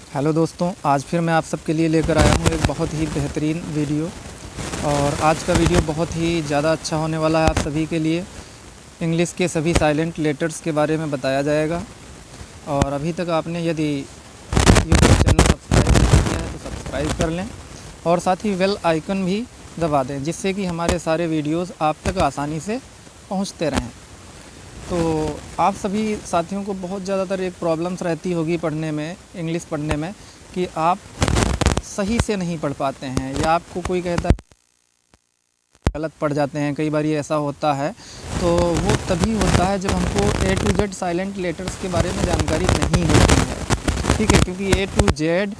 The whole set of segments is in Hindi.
हेलो दोस्तों, आज फिर मैं आप सबके लिए लेकर आया हूँ एक बहुत ही बेहतरीन वीडियो। और आज का वीडियो बहुत ही ज़्यादा अच्छा होने वाला है आप सभी के लिए। इंग्लिश के सभी साइलेंट लेटर्स के बारे में बताया जाएगा। और अभी तक आपने यदि यूट्यूब चैनल सब्सक्राइब नहीं किया है तो सब्सक्राइब कर लें और साथ ही बेल आइकन भी दबा दें, जिससे कि हमारे सारे वीडियोज़ आप तक आसानी से पहुँचते रहें। तो आप सभी साथियों को बहुत ज़्यादातर एक प्रॉब्लम्स रहती होगी पढ़ने में, इंग्लिश पढ़ने में, कि आप सही से नहीं पढ़ पाते हैं या आपको कोई कहता है गलत पढ़ जाते हैं। कई बार ये ऐसा होता है, तो वो तभी होता है जब हमको A to Z silent letters के बारे में जानकारी नहीं होती है, ठीक है। क्योंकि A to Z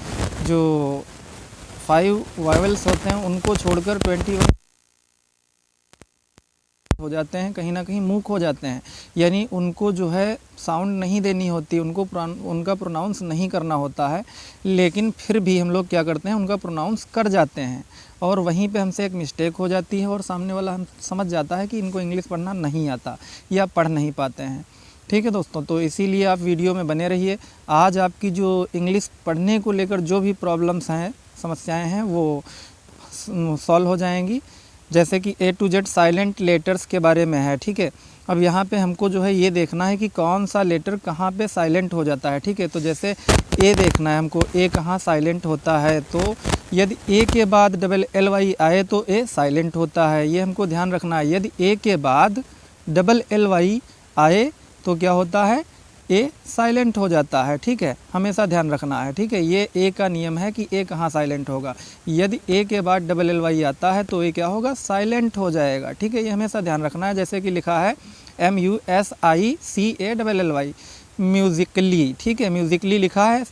जो 5 वावेल्स होते हैं उनको छोड़कर 21 हो जाते हैं, कहीं ना कहीं मूक हो जाते हैं, यानी उनको जो है साउंड नहीं देनी होती, उनका प्रोनाउंस नहीं करना होता है। लेकिन फिर भी हम लोग क्या करते हैं, उनका प्रोनाउंस कर जाते हैं और वहीं पे हमसे एक मिस्टेक हो जाती है और सामने वाला हम समझ जाता है कि इनको इंग्लिश पढ़ना नहीं आता या पढ़ नहीं पाते हैं, ठीक है दोस्तों। तो इसीलिए आप वीडियो में बने रहिए। आज आपकी जो इंग्लिश पढ़ने को लेकर जो भी प्रॉब्लम्स हैं, समस्याएँ हैं, वो सॉल्व हो जाएंगी। जैसे कि A to Z silent letters के बारे में है, ठीक है। अब यहाँ पे हमको जो है ये देखना है कि कौन सा लेटर कहाँ पे साइलेंट हो जाता है, ठीक है। तो जैसे A देखना है हमको, A कहाँ साइलेंट होता है। तो यदि A के बाद डबल एल वाई आए तो A साइलेंट होता है, ये हमको ध्यान रखना है। यदि A के बाद डबल एल वाई आए तो क्या होता है, ए साइलेंट हो जाता है, ठीक है। हमेशा ध्यान रखना है, ठीक है। ये ए का नियम है कि ए कहाँ साइलेंट होगा। यदि ए के बाद डबल एल वाई आता है तो ए क्या होगा, साइलेंट हो जाएगा, ठीक है। ये हमेशा ध्यान रखना है। जैसे कि लिखा है MUSICALLY, म्यूज़िकली, ठीक है। म्यूज़िकली लिखा है,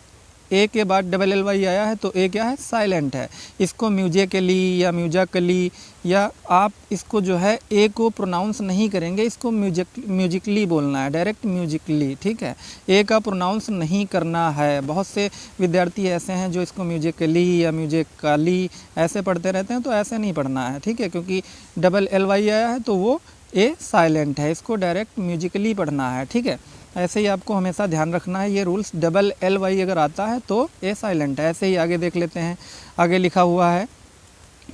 ए के बाद डबल एल वाई आया है तो ए क्या है, साइलेंट है। इसको म्यूजिकली या म्यूजिकली, या आप इसको जो है ए को प्रोनाउंस नहीं करेंगे, इसको म्यूजिकली बोलना है, डायरेक्ट म्यूजिकली, ठीक है। ए का प्रोनाउंस नहीं करना है। बहुत से विद्यार्थी ऐसे हैं जो इसको म्यूजिकली या म्यूजिकली ऐसे पढ़ते रहते हैं, तो ऐसे नहीं पढ़ना है, ठीक है। क्योंकि डबल एल वाई आया है तो वो ए साइलेंट है, इसको डायरेक्ट म्यूजिकली पढ़ना है, ठीक है। ऐसे ही आपको हमेशा ध्यान रखना है ये रूल्स। डबल एल वाई अगर आता है तो ए साइलेंट है। ऐसे ही आगे देख लेते हैं। आगे लिखा हुआ है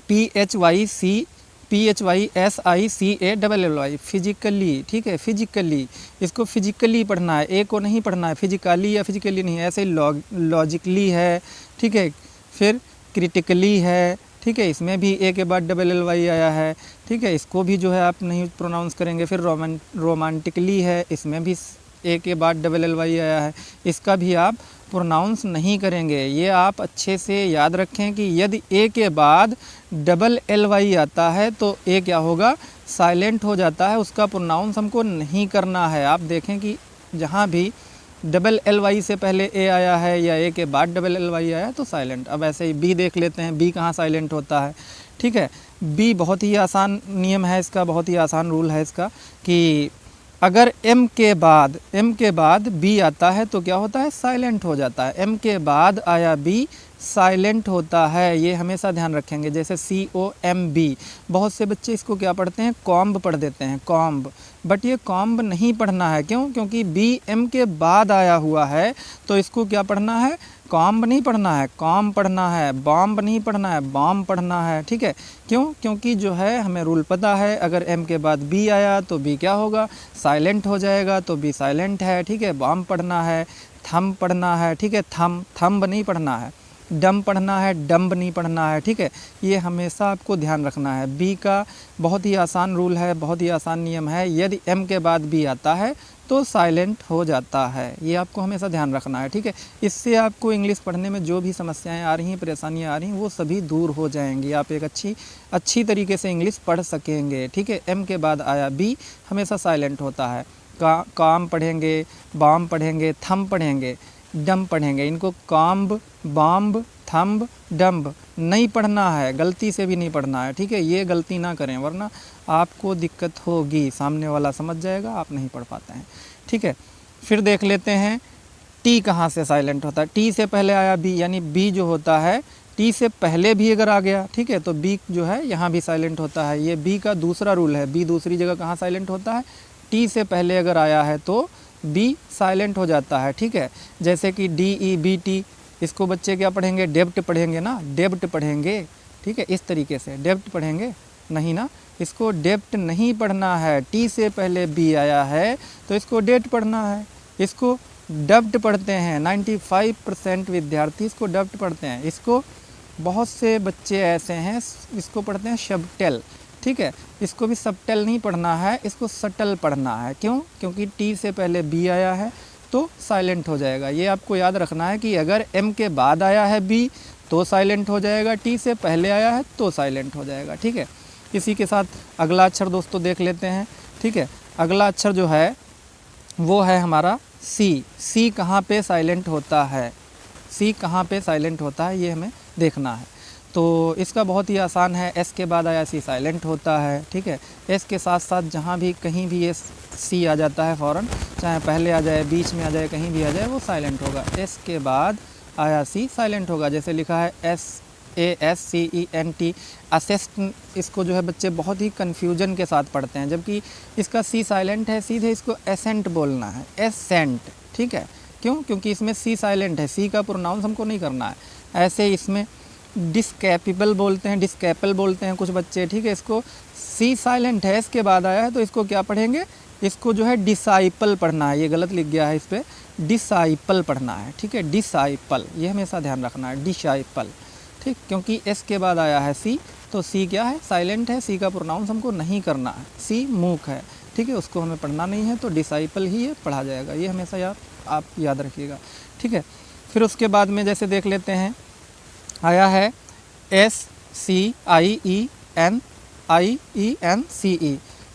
PHYSICA double L Y, physically, ठीक है। फिजिकली, इसको फिजिकली पढ़ना है, ए को नहीं पढ़ना है। फिजिकली या फिजिकली नहीं, ऐसे लॉजिकली है, ठीक है। फिर क्रिटिकली है, ठीक है। इसमें भी ए के बाद डबल एल वाई आया है, ठीक है। इसको भी जो है आप नहीं प्रोनाउंस करेंगे। फिर रोमांटिकली है, इसमें भी ए के बाद डबल एल वाई आया है, इसका भी आप प्रोनाउंस नहीं करेंगे। ये आप अच्छे से याद रखें कि यदि ए के बाद डबल एल वाई आता है तो ए क्या होगा, साइलेंट हो जाता है, उसका प्रोनाउंस हमको नहीं करना है। आप देखें कि जहाँ भी डबल एल वाई से पहले ए आया है या ए के बाद डबल एल वाई आया है तो साइलेंट। अब ऐसे ही बी देख लेते हैं, बी कहाँ साइलेंट होता है, ठीक है। बी बहुत ही आसान नियम है इसका, बहुत ही आसान रूल है इसका, कि अगर M के बाद B आता है तो क्या होता है, साइलेंट हो जाता है। M के बाद आया B साइलेंट होता है, ये हमेशा ध्यान रखेंगे। जैसे COMB, बहुत से बच्चे इसको क्या पढ़ते हैं, कॉम्ब पढ़ देते हैं, कॉम्ब। बट ये कॉम्ब नहीं पढ़ना है, क्यों? क्योंकि B M के बाद आया हुआ है, तो इसको क्या पढ़ना है, कॉम्ब नहीं पढ़ना है, कॉम्ब पढ़ना है। बॉम्ब नहीं पढ़ना है, बॉम्ब पढ़ना है, ठीक है। क्यों? क्योंकि जो है हमें रूल पता है, अगर M के बाद B आया तो B क्या होगा, साइलेंट हो जाएगा, तो B साइलेंट है, ठीक है। बॉम्ब पढ़ना है, थंब पढ़ना है, ठीक है। थंब नहीं पढ़ना है, डम पढ़ना है, डम्ब नहीं पढ़ना है, ठीक है। ये हमेशा आपको ध्यान रखना है। बी का बहुत ही आसान रूल है, बहुत ही आसान नियम है। यदि एम के बाद बी आता है तो साइलेंट हो जाता है, ये आपको हमेशा ध्यान रखना है, ठीक है। इससे आपको इंग्लिश पढ़ने में जो भी समस्याएं आ रही हैं, परेशानियां आ रही हैं, वो सभी दूर हो जाएंगी। आप एक अच्छी तरीके से इंग्लिश पढ़ सकेंगे, ठीक है। एम के बाद आया बी, हमेशा साइलेंट होता है। काम पढ़ेंगे, बॉम्ब पढ़ेंगे, थंब पढ़ेंगे, डम पढ़ेंगे। इनको कॉम्ब, बॉम्ब, थंब, डम्ब नहीं पढ़ना है, गलती से भी नहीं पढ़ना है, ठीक है। ये गलती ना करें, वरना आपको दिक्कत होगी, सामने वाला समझ जाएगा, आप नहीं पढ़ पाते हैं, ठीक है। फिर देख लेते हैं टी कहाँ से साइलेंट होता है। टी से पहले आया बी, यानी बी जो होता है टी से पहले भी अगर आ गया, ठीक है, तो बी जो है यहाँ भी साइलेंट होता है। ये बी का दूसरा रूल है। बी दूसरी जगह कहाँ साइलेंट होता है, टी से पहले अगर आया है तो बी साइलेंट हो जाता है, ठीक है। जैसे कि DEBT, इसको बच्चे क्या पढ़ेंगे, डेब्ट पढ़ेंगे ना, डेब्ट पढ़ेंगे, ठीक है, इस तरीके से डेब्ट पढ़ेंगे नहीं ना, इसको डेब्ट नहीं पढ़ना है, टी से पहले बी आया है तो इसको डेट पढ़ना है, इसको डब्ट पढ़ते हैं, 95% विद्यार्थी इसको डब्ट पढ़ते हैं, इसको बहुत से बच्चे ऐसे हैं इसको पढ़ते हैं शब्टेल, ठीक है, इसको भी सबटेल नहीं पढ़ना है, इसको सटल पढ़ना है, क्यों, क्योंकि टी से पहले बी आया है तो साइलेंट हो जाएगा। ये आपको याद रखना है कि अगर एम के बाद आया है बी तो साइलेंट हो जाएगा, टी से पहले आया है तो साइलेंट हो जाएगा, ठीक है। इसी के साथ अगला अक्षर दोस्तों देख लेते हैं, ठीक है। अगला अक्षर जो है वो है हमारा सी। सी कहाँ पे साइलेंट होता है, सी कहाँ पे साइलेंट होता है ये हमें देखना है। तो इसका बहुत ही आसान है, एस के बाद आया सी साइलेंट होता है, ठीक है। एस के साथ साथ जहाँ भी कहीं भी ये सी आ जाता है फ़ौरन, चाहे पहले आ जाए, बीच में आ जाए, कहीं भी आ जाए, वो साइलेंट होगा। एस के बाद आया सी साइलेंट होगा, जैसे लिखा है SASCENT असेस्ट, इसको जो है बच्चे बहुत ही कन्फ्यूजन के साथ पढ़ते हैं, जबकि इसका सी साइलेंट है, सीधे इसको एसेंट बोलना है, एसेंट, ठीक है। क्यों, क्योंकि इसमें सी साइलेंट है, सी का प्रोनाउंस हमको नहीं करना है। ऐसे इसमें डिस्कैपेबल बोलते हैं, डिस्कैपल बोलते हैं कुछ बच्चे, ठीक है। इसको सी साइलेंट है, इसके बाद आया है तो इसको क्या पढ़ेंगे, इसको जो है डिसाइपल पढ़ना है, ये गलत लिख गया है, इस पर डिसाइपल पढ़ना है, ठीक है, डिसाइपल, ये हमेशा ध्यान रखना है, डिसाइपल, ठीक, क्योंकि एस के बाद आया है सी तो सी क्या है, साइलेंट है, सी का प्रोनाउंस हमको नहीं करना है, सी मूक है, ठीक है, उसको हमें पढ़ना नहीं है, तो डिसाइपल ही ये पढ़ा जाएगा, ये हमेशा आप याद रखिएगा, ठीक है। फिर उसके बाद में जैसे देख लेते हैं, आया है SCIENCE,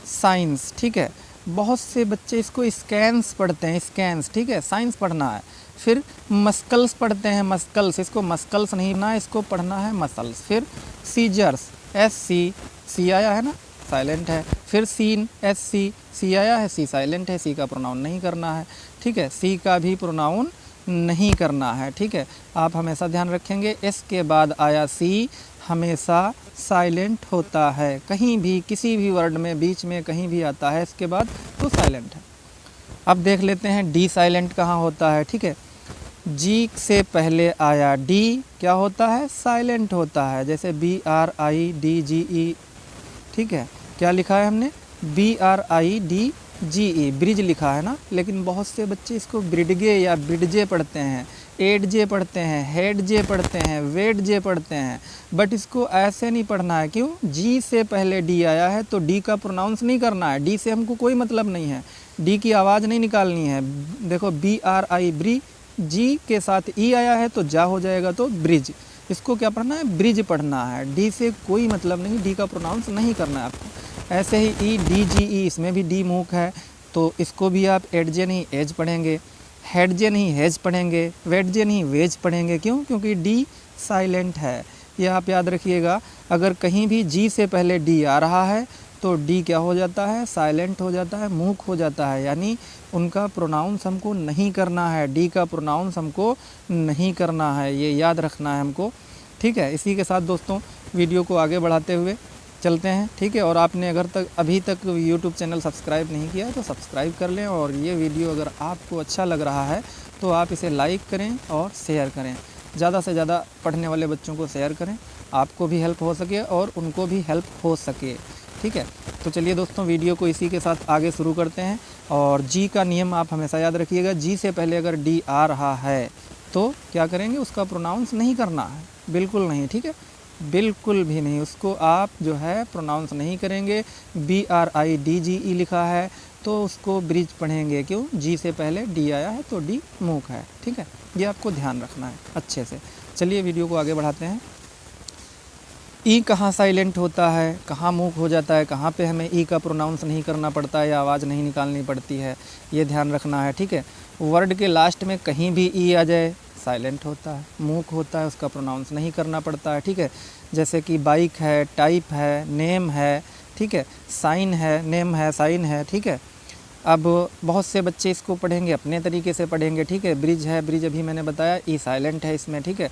साइंस, ठीक है। बहुत से बच्चे इसको स्कैंस पढ़ते हैं, स्कैंस, ठीक है, साइंस पढ़ना है। फिर मस्कल्स पढ़ते हैं, मस्कल्स, इसको मस्कल्स नहीं पढ़ना है, इसको पढ़ना है मसल्स। फिर सीजर्स, SC आया है ना, साइलेंट है। फिर सीन, SC आया है, सी साइलेंट है, सी का प्रोनाउन नहीं करना है, ठीक है, सी का भी प्रोनाउन नहीं करना है, ठीक है। आप हमेशा ध्यान रखेंगे, एस के बाद आया सी हमेशा साइलेंट होता है, कहीं भी किसी भी वर्ड में बीच में कहीं भी आता है इसके बाद तो साइलेंट है। अब देख लेते हैं डी साइलेंट कहाँ होता है, ठीक है। जी से पहले आया डी क्या होता है, साइलेंट होता है, जैसे BRIDGE, ठीक है। क्या लिखा है हमने, BRIDGE, ब्रिज लिखा है ना, लेकिन बहुत से बच्चे इसको ब्रिडगे या ब्रिडजे पढ़ते हैं, एडजे पढ़ते हैं, हेडजे पढ़ते हैं, वेडजे पढ़ते हैं, बट इसको ऐसे नहीं पढ़ना है। क्यों, जी से पहले डी आया है तो डी का प्रोनाउंस नहीं करना है, डी से हमको कोई मतलब नहीं है, डी की आवाज़ नहीं निकालनी है। देखो BRI ब्री, जी के साथ ई आया है तो जा हो जाएगा तो ब्रिज, इसको क्या पढ़ना है, ब्रिज पढ़ना है, डी से कोई मतलब नहीं, डी का प्रोनाउंस नहीं करना है आपको। ऐसे ही EDGE, इसमें भी डी मूक है तो इसको भी आप एडजे नहीं एज पढ़ेंगे, हेडजे नहीं हेज पढ़ेंगे, वेडजे नहीं वेज पढ़ेंगे। क्यों, क्योंकि डी साइलेंट है, ये आप याद रखिएगा। अगर कहीं भी जी से पहले डी आ रहा है तो डी क्या हो जाता है, साइलेंट हो जाता है, मूक हो जाता है, यानी उनका प्रोनाउंस हमको नहीं करना है, डी का प्रोनाउंस हमको नहीं करना है, ये याद रखना है हमको, ठीक है। इसी के साथ दोस्तों वीडियो को आगे बढ़ाते हुए चलते हैं, ठीक है। और आपने अगर अभी तक यूट्यूब चैनल सब्सक्राइब नहीं किया है तो सब्सक्राइब कर लें, और ये वीडियो अगर आपको अच्छा लग रहा है तो आप इसे लाइक करें और शेयर करें, ज़्यादा से ज़्यादा पढ़ने वाले बच्चों को शेयर करें, आपको भी हेल्प हो सके और उनको भी हेल्प हो सके, ठीक है। तो चलिए दोस्तों वीडियो को इसी के साथ आगे शुरू करते हैं। और जी का नियम आप हमेशा याद रखिएगा, जी से पहले अगर डी आ रहा है तो क्या करेंगे, उसका प्रोनाउंस नहीं करना है, बिल्कुल नहीं, ठीक है, बिल्कुल भी नहीं, उसको आप जो है प्रोनाउंस नहीं करेंगे। BRIDGE लिखा है तो उसको ब्रिज पढ़ेंगे, क्यों, जी से पहले डी आया है तो डी मूक है, ठीक है, ये आपको ध्यान रखना है अच्छे से। चलिए वीडियो को आगे बढ़ाते हैं। ई कहाँ साइलेंट होता है, कहाँ मूक हो जाता है, कहाँ पे हमें ई का प्रोनाउंस नहीं करना पड़ता है या आवाज़ नहीं निकालनी पड़ती है, ये ध्यान रखना है, ठीक है। वर्ड के लास्ट में कहीं भी ई आ जाए साइलेंट होता है, मूक होता है, उसका प्रोनाउंस नहीं करना पड़ता है, ठीक है। जैसे कि बाइक है, टाइप है, नेम है, ठीक है, साइन है, नेम है, साइन है, ठीक है। अब बहुत से बच्चे इसको पढ़ेंगे अपने तरीके से पढ़ेंगे, ठीक है। ब्रिज है, ब्रिज अभी मैंने बताया ई साइलेंट है इसमें, ठीक है।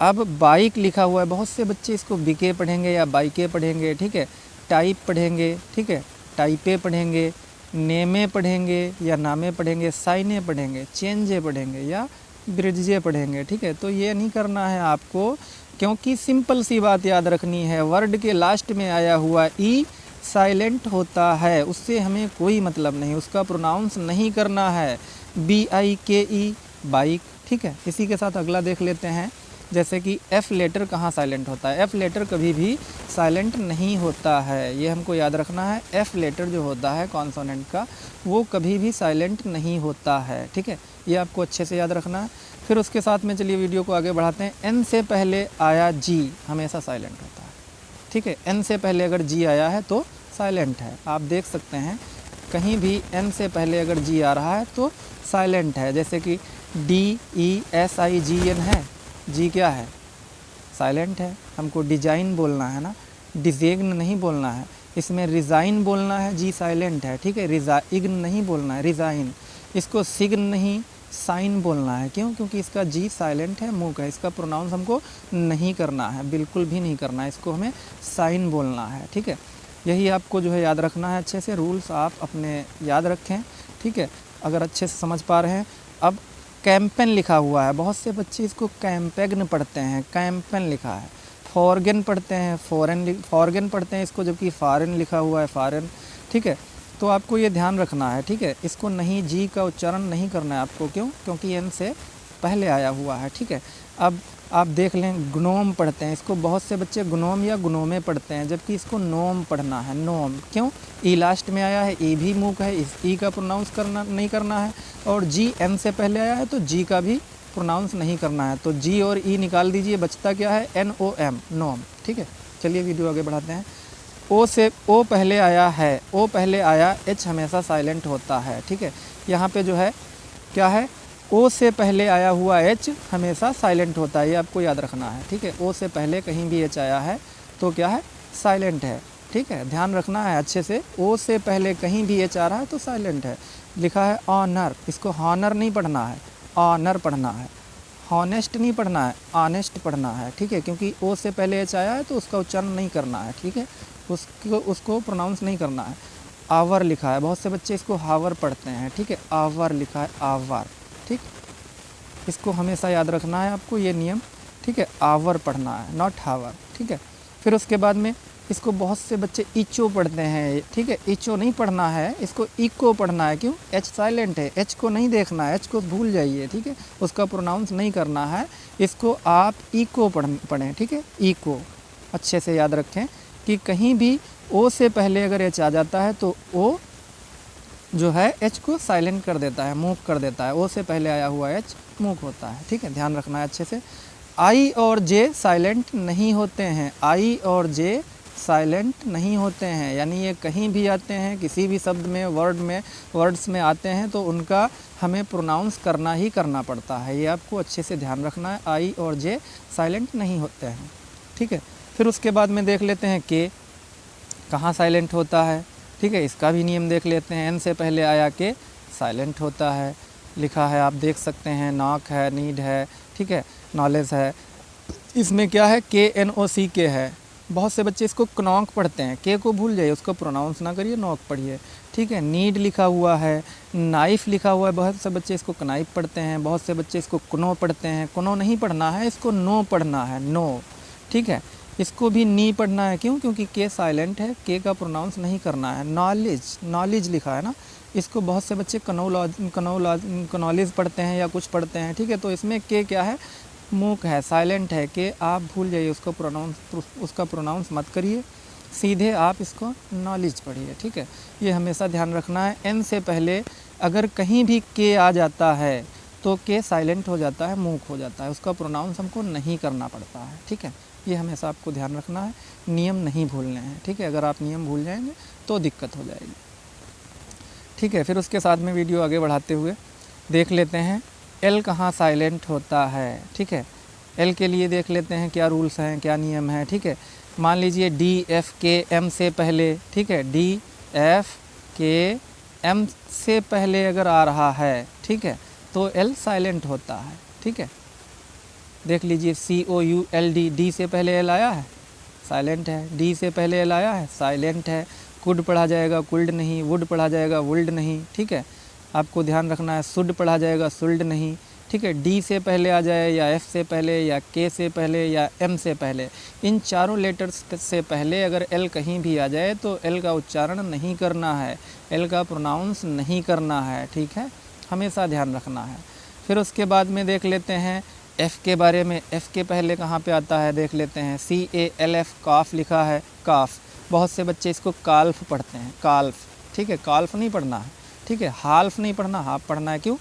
अब बाइक लिखा हुआ है, बहुत से बच्चे इसको बीके पढ़ेंगे या बाइके पढ़ेंगे, ठीक है। टाइप पढ़ेंगे, ठीक है, टाइपे पढ़ेंगे, नेमे पढ़ेंगे या नामे पढ़ेंगे, साइने पढ़ेंगे, चेंजे पढ़ेंगे या ब्रिड्जे पढ़ेंगे, ठीक है। तो ये नहीं करना है आपको, क्योंकि सिंपल सी बात याद रखनी है, वर्ड के लास्ट में आया हुआ ई साइलेंट होता है, उससे हमें कोई मतलब नहीं, उसका प्रोनाउंस नहीं करना है। BIKE बाइक, ठीक है। इसी के साथ अगला देख लेते हैं, जैसे कि F लेटर कहाँ साइलेंट होता है। F लेटर कभी भी साइलेंट नहीं होता है, ये हमको याद रखना है। F लेटर जो होता है कॉन्सोनेंट का, वो कभी भी साइलेंट नहीं होता है, ठीक है। ये आपको अच्छे से याद रखना है। फिर उसके साथ में चलिए वीडियो को आगे बढ़ाते हैं। N से पहले आया G हमेशा साइलेंट होता है, ठीक है। N से पहले अगर G आया है तो साइलेंट है। आप देख सकते हैं कहीं भी N से पहले अगर G आ रहा है तो साइलेंट है, जैसे कि DESIGN है, G क्या है, साइलेंट है। हमको डिजाइन बोलना है ना, डिजेग्न नहीं बोलना है। इसमें रिज़ाइन बोलना है, G साइलेंट है, ठीक है। इग्न नहीं बोलना है, रिज़ाइन। इसको सिग्न नहीं, साइन बोलना है। क्यों? क्योंकि इसका G साइलेंट है, मूक है। इसका प्रोनाउंस हमको नहीं करना है, बिल्कुल भी नहीं करना है, इसको हमें साइन बोलना है, ठीक है। यही आपको जो है याद रखना है। अच्छे से रूल्स आप अपने याद रखें, ठीक है, अगर अच्छे से समझ पा रहे हैं। अब कैंपेन लिखा हुआ है, बहुत से बच्चे इसको कैंपेग्न पढ़ते हैं, कैंपेन लिखा है। फॉरगन पढ़ते हैं, फॉरगन पढ़ते हैं इसको, जबकि फॉरेन लिखा हुआ है, फॉरेन, ठीक है। तो आपको ये ध्यान रखना है, ठीक है। इसको नहीं, G का उच्चारण नहीं करना है आपको। क्यों? क्योंकि N से पहले आया हुआ है, ठीक है। अब आप देख लें, ग्नोम पढ़ते हैं इसको, बहुत से बच्चे ग्नोम या ग्नोमे पढ़ते हैं, जबकि इसको नोम पढ़ना है, नोम। क्यों? ई लास्ट में आया है, ई भी मूक है, इस ई का प्रोनाउंस करना नहीं करना है। और G N से पहले आया है तो G का भी प्रोनाउंस नहीं करना है। तो G और E निकाल दीजिए, बचता क्या है, NOM, नोम, ठीक है। चलिए वीडियो आगे बढ़ाते हैं। O से O पहले आया है, O पहले आया, H हमेशा साइलेंट होता है, ठीक है। यहाँ पे जो है क्या है, O से पहले आया हुआ H हमेशा साइलेंट होता है, ये आपको याद रखना है, ठीक है। O से पहले कहीं भी H आया है तो क्या है, साइलेंट है, ठीक है। ध्यान रखना है अच्छे से, O से पहले कहीं भी H आ रहा है तो साइलेंट है। लिखा है ऑनर, इसको हॉनर नहीं पढ़ना है, ऑनर पढ़ना है। हॉनेस्ट नहीं पढ़ना है, ऑनेस्ट पढ़ना है, ठीक है। क्योंकि O से पहले H आया है तो उसका उच्चारण नहीं करना है, ठीक है, उसको प्रोनाउंस नहीं करना है। आवर लिखा है, बहुत से बच्चे इसको हावर पढ़ते हैं, ठीक है। आवर लिखा है, आवर, ठीक। इसको हमेशा याद रखना है आपको, ये नियम, ठीक है। आवर पढ़ना है, नॉट हावर, ठीक है। फिर उसके बाद में इसको बहुत से बच्चे इचो पढ़ते हैं, ठीक है। इचो नहीं पढ़ना है, इसको इको पढ़ना है। क्यों? H साइलेंट है, H को नहीं देखना है, H को भूल जाइए, ठीक है। उसका प्रोनाउंस नहीं करना है, इसको आप इको पढ़ें, ठीक है। इको अच्छे से याद रखें कि कहीं भी O से पहले अगर H आ जाता है तो O जो है H को साइलेंट कर देता है, मूक कर देता है। O से पहले आया हुआ H मूक होता है, ठीक है। ध्यान रखना है अच्छे से। I और J साइलेंट नहीं होते हैं, I और J साइलेंट नहीं होते हैं, यानी ये कहीं भी आते हैं, किसी भी शब्द में, वर्ड्स में आते हैं तो उनका हमें प्रोनाउंस करना ही करना पड़ता है। ये आपको अच्छे से ध्यान रखना है, I और J साइलेंट नहीं होते हैं, ठीक है। फिर उसके बाद में देख लेते हैं K कहाँ साइलेंट होता है, ठीक है। इसका भी नियम देख लेते हैं। N से पहले आया K साइलेंट होता है, लिखा है, आप देख सकते हैं। नॉक है, नीड है, ठीक है, नॉलेज है। इसमें क्या है, KNOCK है। बहुत से बच्चे इसको knock पढ़ते हैं, K को भूल जाइए, उसको प्रोनाउंस ना करिए, नॉक पढ़िए, ठीक है। नीड लिखा हुआ है, नाइफ लिखा हुआ है, बहुत से बच्चे इसको कनाइफ पढ़ते हैं, बहुत से बच्चे इसको कनो पढ़ते हैं। कनो नहीं पढ़ना है, इसको नो पढ़ना है, नो, ठीक है। इसको भी नी पढ़ना है। क्यों? क्योंकि K साइलेंट है, K का प्रोनाउंस नहीं करना है। नॉलेज लिखा है ना, इसको बहुत से बच्चे कनॉलेज पढ़ते हैं या कुछ पढ़ते हैं, ठीक है। तो इसमें K क्या है, मूक है, साइलेंट है। K आप भूल जाइए, उसका प्रोनाउंस मत करिए, सीधे आप इसको नॉलेज पढ़िए, ठीक है। ये हमेशा ध्यान रखना है। N से पहले अगर कहीं भी K आ जाता है तो K साइलेंट हो जाता है, मूक हो जाता है, उसका प्रोनाउंस हमको नहीं करना पड़ता है, ठीक है। ये हमेशा आपको ध्यान रखना है, नियम नहीं भूलने हैं, ठीक है। अगर आप नियम भूल जाएंगे तो दिक्कत हो जाएगी, ठीक है। फिर उसके साथ में वीडियो आगे बढ़ाते हुए देख लेते हैं L कहाँ साइलेंट होता है, ठीक है। L के लिए देख लेते हैं क्या रूल्स हैं, क्या नियम है, ठीक है। मान लीजिए DFKM से पहले, ठीक है, DFKM से पहले अगर आ रहा है, ठीक है, तो L साइलेंट होता है, ठीक है। देख लीजिए COULD, D से पहले L आया है, साइलेंट है। D से पहले L आया है, साइलेंट है। कुड पढ़ा जाएगा, कुल्ड नहीं। वुड पढ़ा जाएगा, वुल्ड नहीं, ठीक है। आपको ध्यान रखना है। सुड पढ़ा जाएगा, सुल्ड नहीं। ठीक है, डी से पहले आ जाए या एफ से पहले या के से पहले या एम से पहले, इन चारों लेटर्स से पहले अगर एल कहीं भी आ जाए तो एल का उच्चारण नहीं करना है, एल का प्रोनाउंस नहीं करना है, ठीक है, हमेशा ध्यान रखना है। फिर उसके बाद में देख लेते हैं एफ़ के बारे में। एफ़ के पहले कहाँ पे आता है देख लेते हैं, CALF काफ लिखा है, काफ। बहुत से बच्चे इसको काल्फ पढ़ते हैं, काल्फ, ठीक है, काल्फ नहीं पढ़ना है, ठीक है, हाल्फ नहीं पढ़ना, हाफ पढ़ना है। क्यों?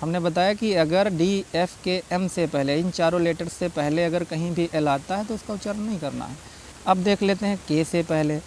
हमने बताया कि अगर DFKM से पहले, इन चारों लेटर्स से पहले अगर कहीं भी एल आता है तो उसका उच्चारण नहीं करना है। अब देख लेते हैं के से पहले।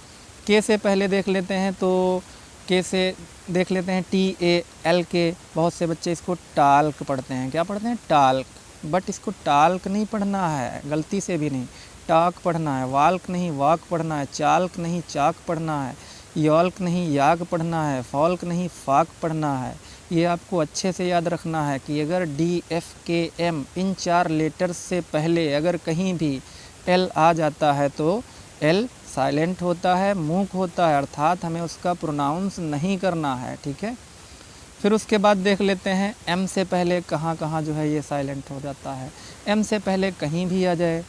के से पहले देख लेते हैं तो के से देख लेते हैं TALK। बहुत से बच्चे इसको टाल्क पढ़ते हैं, क्या पढ़ते हैं? टाल्क। बट इसको टाल्क नहीं पढ़ना है, गलती से भी नहीं, टाक पढ़ना है। वाल्क नहीं वाक पढ़ना है, चाल्क नहीं चाक पढ़ना है, यॉल्क नहीं याग पढ़ना है, फॉल्क नहीं फाक पढ़ना है। ये आपको अच्छे से याद रखना है कि अगर DFKM इन 4 लेटर्स से पहले अगर कहीं भी एल आ जाता है तो एल साइलेंट होता है, मूक होता है, अर्थात हमें उसका प्रोनाउंस नहीं करना है, ठीक है। फिर उसके बाद देख लेते हैं एम से पहले कहाँ कहाँ जो है ये साइलेंट हो जाता है। एम से पहले कहीं भी आ जाए,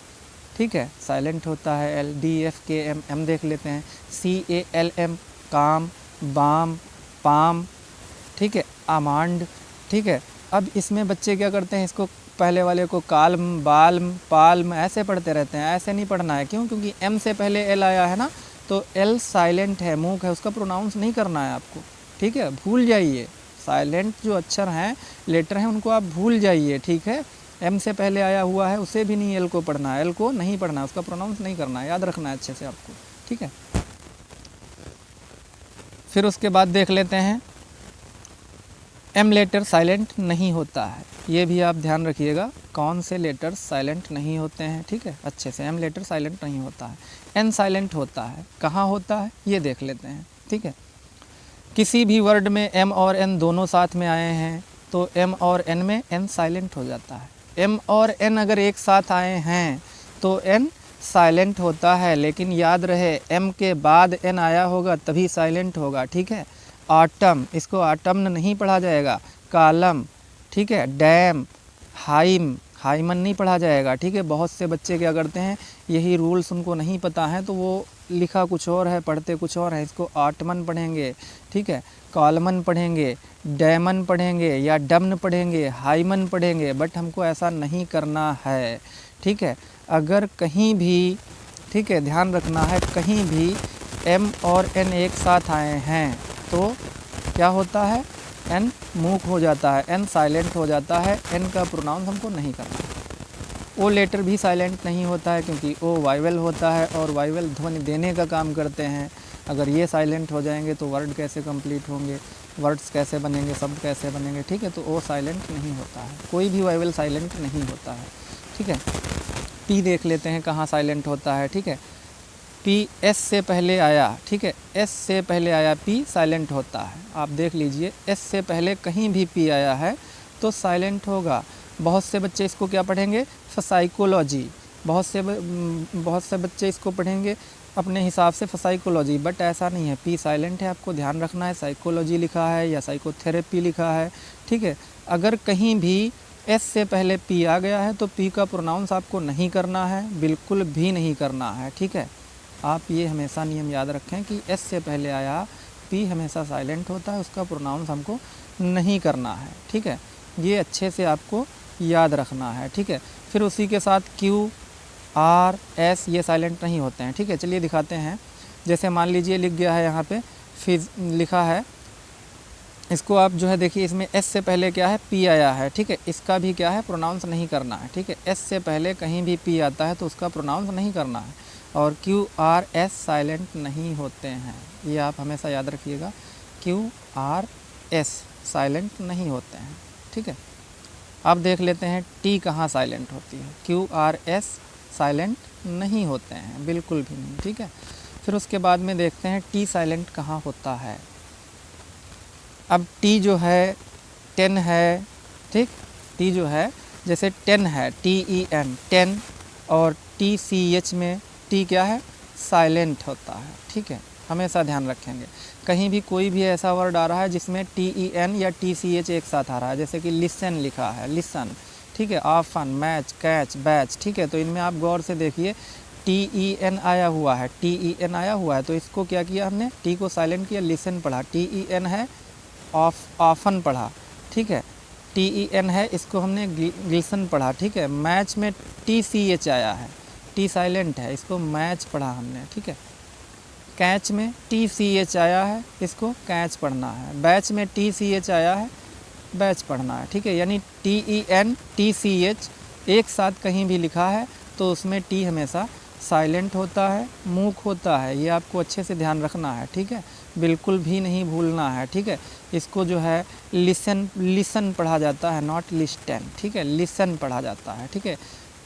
ठीक है, साइलेंट होता है एल। DFKM, एम देख लेते हैं, CALM काम, बाम, पाम, ठीक है, आमांड, ठीक है। अब इसमें बच्चे क्या करते हैं, इसको पहले वाले को काल्म, बाल्म, पाल्म ऐसे पढ़ते रहते हैं, ऐसे नहीं पढ़ना है। क्यों? क्योंकि एम से पहले एल आया है ना, तो एल साइलेंट है, मूक है, उसका प्रोनाउंस नहीं करना है आपको, ठीक है, भूल जाइए। साइलेंट जो अक्षर हैं, लेटर हैं, उनको आप भूल जाइए, ठीक है। एम से पहले आया हुआ है उसे भी नहीं एल को पढ़ना है, एल को नहीं पढ़ना है, उसका प्रोनाउंस नहीं करना है, याद रखना है अच्छे से आपको, ठीक है। फिर उसके बाद देख लेते हैं एम लेटर साइलेंट नहीं होता है। ये भी आप ध्यान रखिएगा, कौन से लेटर साइलेंट नहीं होते हैं, ठीक है, अच्छे से। एम लेटर साइलेंट नहीं होता है। एन साइलेंट होता है, कहाँ होता है ये देख लेते हैं, ठीक है। किसी भी वर्ड में एम और एन दोनों साथ में आए हैं तो एम और एन में एन साइलेंट हो जाता है। एम और एन अगर एक साथ आए हैं तो एन साइलेंट होता है, लेकिन याद रहे एम के बाद एन आया होगा तभी साइलेंट होगा, ठीक है। ऑटम, इसको ऑटम्न नहीं पढ़ा जाएगा। कालम, ठीक है। डैम, हाइम, हाइमन नहीं पढ़ा जाएगा, ठीक है। बहुत से बच्चे क्या करते हैं, यही रूल्स उनको नहीं पता है तो वो लिखा कुछ और है, पढ़ते कुछ और है। इसको ऑटमन पढ़ेंगे, ठीक है, कॉलमन पढ़ेंगे, डैमन पढ़ेंगे या डमन पढ़ेंगे, हाइमन पढ़ेंगे, बट हमको ऐसा नहीं करना है, ठीक है। अगर कहीं भी, ठीक है, ध्यान रखना है, कहीं भी एम और एन एक साथ आए हैं तो क्या होता है, एन मूक हो जाता है, एन साइलेंट हो जाता है, एन का प्रोनाउंस हमको नहीं करना है। ओ लेटर भी साइलेंट नहीं होता है क्योंकि ओ वाइवल होता है और वाइवल ध्वनि देने का काम करते हैं। अगर ये साइलेंट हो जाएंगे तो वर्ड कैसे कंप्लीट होंगे, वर्ड्स कैसे बनेंगे, शब्द कैसे बनेंगे, ठीक है। तो ओ साइलेंट नहीं होता है, कोई भी वाइवल साइलेंट नहीं होता है, ठीक है। पी देख लेते हैं कहाँ साइलेंट होता है, ठीक है। पी एस से पहले आया, ठीक है, एस से पहले आया, पी साइलेंट होता है। आप देख लीजिए, एस से पहले कहीं भी पी आया है तो साइलेंट होगा। बहुत से बच्चे इसको क्या पढ़ेंगे, साइकोलॉजी, बहुत से बच्चे इसको पढ़ेंगे अपने हिसाब से साइकोलॉजी, बट ऐसा नहीं है। पी साइलेंट है, आपको ध्यान रखना है। साइकोलॉजी लिखा है या साइकोथेरेपी लिखा है, ठीक है। अगर कहीं भी एस से पहले पी आ गया है तो पी का प्रोनाउंस आपको नहीं करना है, बिल्कुल भी नहीं करना है, ठीक है। आप ये हमेशा नियम याद रखें कि एस से पहले आया पी हमेशा साइलेंट होता है, उसका प्रोनाउंस हमको नहीं करना है, ठीक है। ये अच्छे से आपको याद रखना है, ठीक है। फिर उसी के साथ क्यू, आर, एस ये साइलेंट नहीं होते हैं, ठीक है। चलिए दिखाते हैं। जैसे मान लीजिए लिख गया है यहाँ पे फिज लिखा है, इसको आप जो है देखिए, इसमें एस से पहले क्या है, पी आया है, ठीक है। इसका भी क्या है, प्रोनाउंस नहीं करना है, ठीक है। एस से पहले कहीं भी पी आता है तो उसका प्रोनाउंस नहीं करना है। और क्यू, आर, एस साइलेंट नहीं होते हैं, ये आप हमेशा याद रखिएगा। क्यू, आर, एस साइलेंट नहीं होते हैं, ठीक है। अब देख लेते हैं टी कहाँ साइलेंट होती है। क्यू, आर, एस साइलेंट नहीं होते हैं, बिल्कुल भी नहीं, ठीक है। फिर उसके बाद में देखते हैं टी साइलेंट कहाँ होता है। अब टी जो है 10 है, ठीक। टी जो है जैसे 10 है, TEN 10, और TCH में टी क्या है, साइलेंट होता है, ठीक है। हमेशा ध्यान रखेंगे। कहीं भी कोई भी ऐसा वर्ड आ रहा है जिसमें TEN या TCH एक साथ आ रहा है, जैसे कि लिसन लिखा है, लिसन, ठीक है, ऑफन, मैच, कैच, बैच, ठीक है, तो इनमें आप गौर से देखिए TEN आया हुआ है, TEN आया हुआ है, तो इसको क्या किया हमने, टी को साइलेंट किया, लिसन पढ़ा, TEN है, ऑफन पढ़ा, ठीक है, TEN है, इसको हमने ग्लिसन पढ़ा, ठीक है। मैच में TCH आया है, टी साइलेंट है, इसको मैच पढ़ा हमने, ठीक है। कैच में TCH आया है, इसको कैच पढ़ना है। बैच में TCH आया है, बैच पढ़ना है, ठीक है। यानी TEN TCH एक साथ कहीं भी लिखा है तो उसमें टी हमेशा साइलेंट होता है, मूक होता है, ये आपको अच्छे से ध्यान रखना है, ठीक है, बिल्कुल भी नहीं भूलना है, ठीक है। इसको जो है लिसन पढ़ा जाता है, नॉट लिस्टन, ठीक है, लिसन पढ़ा जाता है, ठीक है,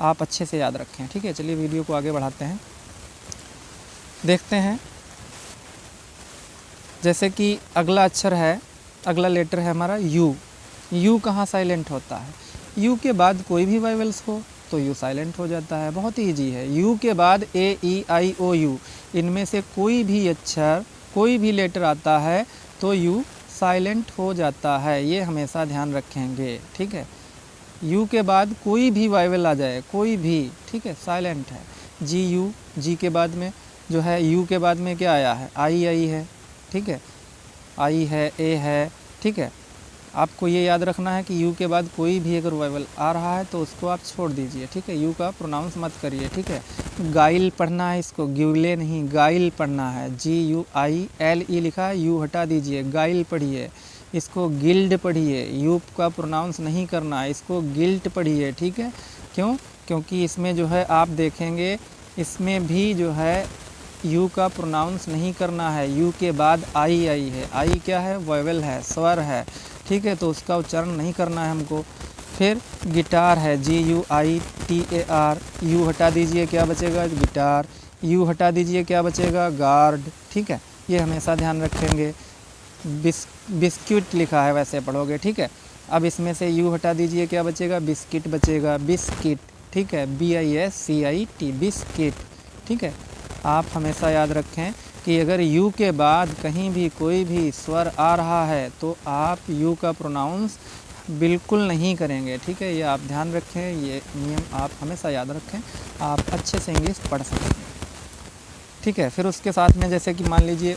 आप अच्छे से याद रखें, ठीक है। चलिए वीडियो को आगे बढ़ाते हैं, देखते हैं। जैसे कि अगला अक्षर है, अगला लेटर है हमारा यू। यू कहाँ साइलेंट होता है, यू के बाद कोई भी वाइवल्स हो तो यू साइलेंट हो जाता है, बहुत ईजी है। यू के बाद AEIOU, इनमें से कोई भी अक्षर, कोई भी लेटर आता है तो यू साइलेंट हो जाता है, ये हमेशा ध्यान रखेंगे, ठीक है। यू के बाद कोई भी वाइवल आ जाए, कोई भी, ठीक है, साइलेंट है। GU, जी के बाद में जो है, यू के बाद में क्या आया है, आई है, ठीक है, आई है, ए है, ठीक है। आपको ये याद रखना है कि यू के बाद कोई भी अगर वाइवल आ रहा है तो उसको आप छोड़ दीजिए, ठीक है, यू का प्रोनाउंस मत करिए, ठीक है। गाइल पढ़ना है, इसको ग्यूले नहीं, गाइल पढ़ना है, GUILE लिखा है, यू हटा दीजिए, गाइल पढ़िए। इसको गिल्ड पढ़िए, यू का प्रोनाउंस नहीं करना है, इसको गिल्ट पढ़िए, ठीक है। क्यों, क्योंकि इसमें जो है आप देखेंगे इसमें भी जो है यू का प्रोनाउंस नहीं करना है, यू के बाद आई है, आई क्या है, वाइवल है, स्वर है, ठीक है, तो उसका उच्चारण नहीं करना है हमको। फिर गिटार है, GUITAR, यू हटा दीजिए, क्या बचेगा, गिटार, यू हटा दीजिए, क्या बचेगा, गार्ड, ठीक है, ये हमेशा ध्यान रखेंगे। बिस्किट लिखा है, वैसे पढ़ोगे, ठीक है। अब इसमें से यू हटा दीजिए, क्या बचेगा, बिस्किट बचेगा, बिस्किट, ठीक है, BISCIT, बिस्किट, ठीक है। आप हमेशा याद रखें कि अगर यू के बाद कहीं भी कोई भी स्वर आ रहा है तो आप यू का प्रोनाउंस बिल्कुल नहीं करेंगे, ठीक है, ये आप ध्यान रखें, ये नियम आप हमेशा याद रखें, आप अच्छे से इंग्लिश पढ़ सकेंगे, ठीक है। फिर उसके साथ में जैसे कि मान लीजिए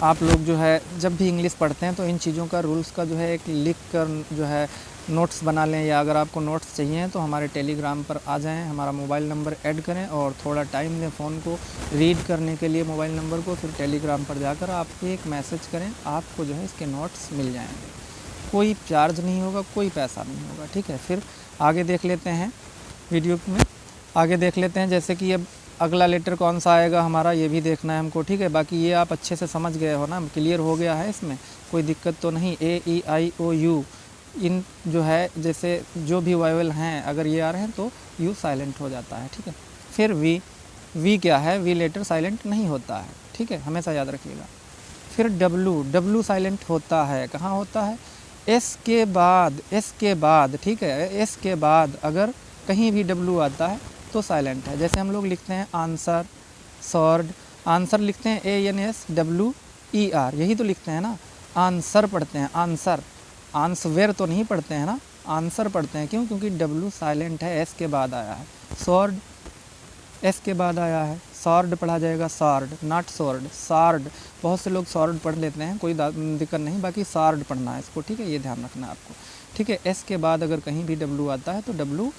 आप लोग जो है जब भी इंग्लिश पढ़ते हैं तो इन चीज़ों का रूल्स का जो है एक लिख कर जो है नोट्स बना लें, या अगर आपको नोट्स चाहिए तो हमारे टेलीग्राम पर आ जाएं, हमारा मोबाइल नंबर ऐड करें और थोड़ा टाइम दें फ़ोन को रीड करने के लिए मोबाइल नंबर को, फिर टेलीग्राम पर जाकर आप एक मैसेज करें, आपको जो है इसके नोट्स मिल जाएंगे, कोई चार्ज नहीं होगा, कोई पैसा नहीं होगा, ठीक है। फिर आगे देख लेते हैं, वीडियो में आगे देख लेते हैं, जैसे कि अब अगला लेटर कौन सा आएगा हमारा, ये भी देखना है हमको, ठीक है। बाकी ये आप अच्छे से समझ गए हो ना, क्लियर हो गया है, इसमें कोई दिक्कत तो नहीं। AEIOU, इन जो है जैसे जो भी वाइवल हैं अगर ये आ रहे हैं तो यू साइलेंट हो जाता है, ठीक है। फिर वी क्या है, वी लेटर साइलेंट नहीं होता है, ठीक है, हमेशा याद रखिएगा। फिर डब्लू साइलेंट होता है, कहाँ होता है, एस के बाद, ठीक है, एस के बाद अगर कहीं भी डब्लू आता है तो साइलेंट है। जैसे हम लोग लिखते हैं आंसर, सॉर्ड, आंसर लिखते हैं ANSWER, यही तो लिखते हैं ना, आंसर पढ़ते हैं, आंसर, आंसवेयर तो नहीं पढ़ते हैं ना, आंसर पढ़ते हैं, क्यों, क्योंकि डब्लू साइलेंट है, एस के बाद आया है। सॉर्ड एस के बाद आया है, सॉर्ड पढ़ा जाएगा, सॉर्ड, नॉट सॉर्ड, सॉर्ड, बहुत से लोग सॉर्ड पढ़ लेते हैं, कोई दिक्कत नहीं, बाकी सॉर्ड पढ़ना है इसको, ठीक है, ये ध्यान रखना है आपको, ठीक है। एस के बाद अगर कहीं भी डब्लू आता है तो डब्लू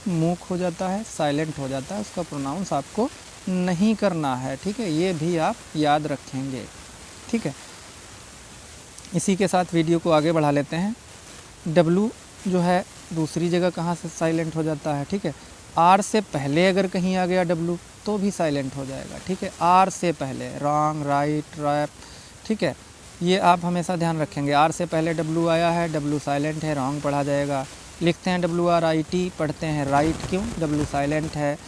मूक हो जाता है, साइलेंट हो जाता है, उसका प्रोनाउंस आपको नहीं करना है, ठीक है, ये भी आप याद रखेंगे, ठीक है। इसी के साथ वीडियो को आगे बढ़ा लेते हैं। डब्लू जो है दूसरी जगह कहाँ से साइलेंट हो जाता है, ठीक है, आर से पहले अगर कहीं आ गया डब्लू तो भी साइलेंट हो जाएगा, ठीक है, आर से पहले, रॉन्ग, राइट, रैप, ठीक है, ये आप हमेशा ध्यान रखेंगे। आर से पहले डब्लू आया है, डब्लू साइलेंट है, रॉन्ग पढ़ा जाएगा। लिखते हैं WRIT, पढ़ते हैं राइट, क्यों, डब्लू साइलेंट है।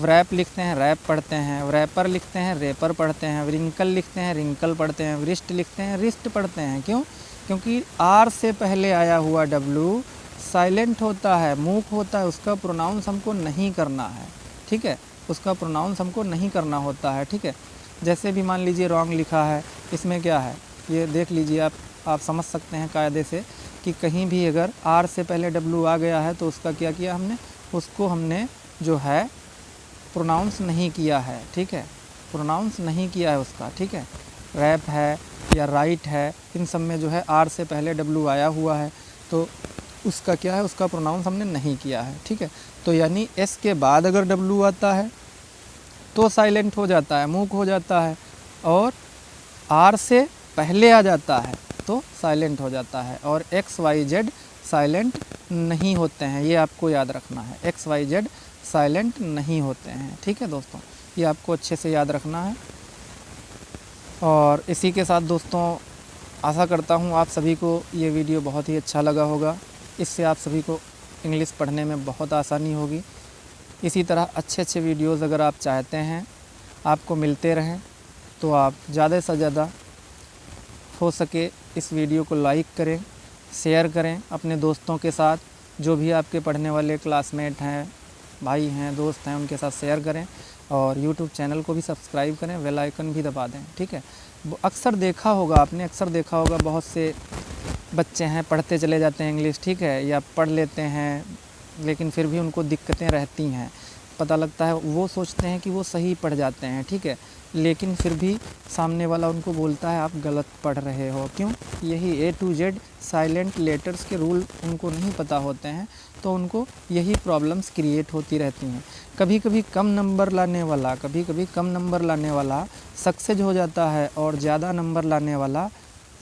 रैप लिखते हैं, रैप पढ़ते हैं। रैपर लिखते हैं, रेपर पढ़ते हैं। रिंकल लिखते हैं, रिंकल पढ़ते हैं। रिस्ट लिखते हैं, रिस्ट पढ़ते हैं, क्यों, क्योंकि आर से पहले आया हुआ डब्लू साइलेंट होता है, मूक होता है, उसका प्रोनाउंस हमको नहीं करना है, ठीक है, उसका प्रोनाउंस हमको नहीं करना होता है, ठीक है। जैसे भी मान लीजिए रॉन्ग लिखा है, इसमें क्या है ये देख लीजिए आप समझ सकते हैं कायदे से कि कहीं भी अगर आर से पहले डब्ल्यू आ गया है तो उसका क्या किया हमने, उसको हमने जो है प्रोनाउंस नहीं किया है, ठीक है, प्रोनाउंस नहीं किया है उसका, ठीक है। रैप है या राइट है, इन सब में जो है आर से पहले डब्ल्यू आया हुआ है तो उसका क्या है, उसका प्रोनाउंस हमने नहीं किया है, ठीक है। तो यानी एस के बाद अगर डब्ल्यू आता है तो साइलेंट हो जाता है, मूक हो जाता है, और आर से पहले आ जाता है तो साइलेंट हो जाता है। और एक्स वाई जेड साइलेंट नहीं होते हैं, ये आपको याद रखना है, एक्स वाई जेड साइलेंट नहीं होते हैं, ठीक है दोस्तों, ये आपको अच्छे से याद रखना है। और इसी के साथ दोस्तों आशा करता हूँ आप सभी को ये वीडियो बहुत ही अच्छा लगा होगा, इससे आप सभी को इंग्लिश पढ़ने में बहुत आसानी होगी। इसी तरह अच्छे अच्छे वीडियोस अगर आप चाहते हैं आपको मिलते रहें तो आप ज़्यादा से ज़्यादा हो सके इस वीडियो को लाइक करें, शेयर करें अपने दोस्तों के साथ, जो भी आपके पढ़ने वाले क्लासमेट हैं, भाई हैं, दोस्त हैं, उनके साथ शेयर करें। और यूट्यूब चैनल को भी सब्सक्राइब करें, बेल आइकन भी दबा दें, ठीक है। अक्सर देखा होगा आपने, अक्सर देखा होगा बहुत से बच्चे हैं पढ़ते चले जाते हैं इंग्लिश, ठीक है, या पढ़ लेते हैं लेकिन फिर भी उनको दिक्कतें रहती हैं, पता लगता है वो सोचते हैं कि वो सही पढ़ जाते हैं, ठीक है, लेकिन फिर भी सामने वाला उनको बोलता है आप गलत पढ़ रहे हो। क्यों? यही ए टू जेड साइलेंट लेटर्स के रूल उनको नहीं पता होते हैं, तो उनको यही प्रॉब्लम्स क्रिएट होती रहती हैं। कभी कभी कम नंबर लाने वाला सक्सेस हो जाता है और ज़्यादा नंबर लाने वाला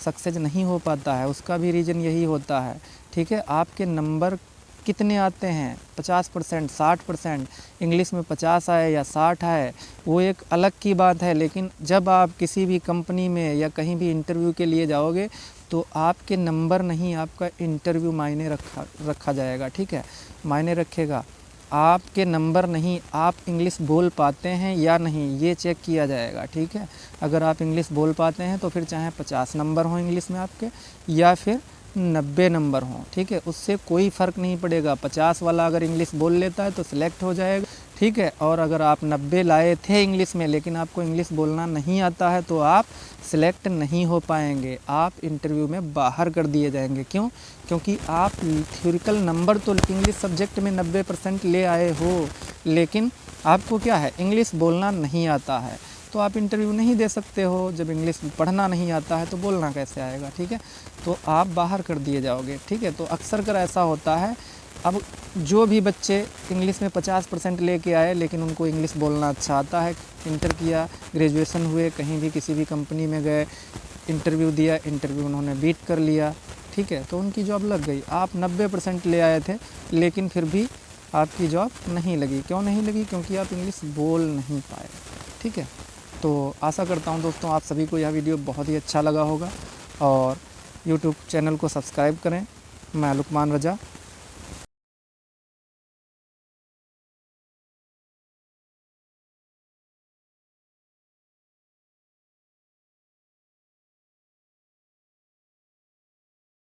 सक्सेस नहीं हो पाता है, उसका भी रीज़न यही होता है, ठीक है। आपके नंबर कितने आते हैं, 50%, 60%, इंग्लिश में 50 आए या 60 आए वो एक अलग की बात है, लेकिन जब आप किसी भी कंपनी में या कहीं भी इंटरव्यू के लिए जाओगे तो आपके नंबर नहीं, आपका इंटरव्यू मायने रखा जाएगा, ठीक है, मायने रखेगा। आपके नंबर नहीं, आप इंग्लिश बोल पाते हैं या नहीं ये चेक किया जाएगा, ठीक है। अगर आप इंग्लिश बोल पाते हैं तो फिर चाहे 50 नंबर हो इंग्लिश में आपके या फिर 90 नंबर हों, ठीक है, उससे कोई फ़र्क नहीं पड़ेगा। 50 वाला अगर इंग्लिश बोल लेता है तो सिलेक्ट हो जाएगा, ठीक है। और अगर आप 90 लाए थे इंग्लिश में लेकिन आपको इंग्लिश बोलना नहीं आता है तो आप सिलेक्ट नहीं हो पाएंगे, आप इंटरव्यू में बाहर कर दिए जाएंगे। क्यों? क्योंकि आप थ्योरिकल नंबर तो इंग्लिश सब्जेक्ट में 90% ले आए हो, लेकिन आपको क्या है, इंग्लिश बोलना नहीं आता है, तो आप इंटरव्यू नहीं दे सकते हो। जब इंग्लिश पढ़ना नहीं आता है तो बोलना कैसे आएगा, ठीक है, तो आप बाहर कर दिए जाओगे, ठीक है। तो अक्सर कर ऐसा होता है। अब जो भी बच्चे इंग्लिश में 50% लेके आए लेकिन उनको इंग्लिश बोलना अच्छा आता है, इंटर किया, ग्रेजुएशन हुए, कहीं भी किसी भी कंपनी में गए, इंटरव्यू दिया, इंटरव्यू उन्होंने बीट कर लिया, ठीक है, तो उनकी जॉब लग गई। आप 90% ले आए थे लेकिन फिर भी आपकी जॉब नहीं लगी। क्यों नहीं लगी? क्योंकि आप इंग्लिश बोल नहीं पाए, ठीक है। तो आशा करता हूँ दोस्तों आप सभी को यह वीडियो बहुत ही अच्छा लगा होगा और यूट्यूब चैनल को सब्सक्राइब करें। मैं लुकमान रजा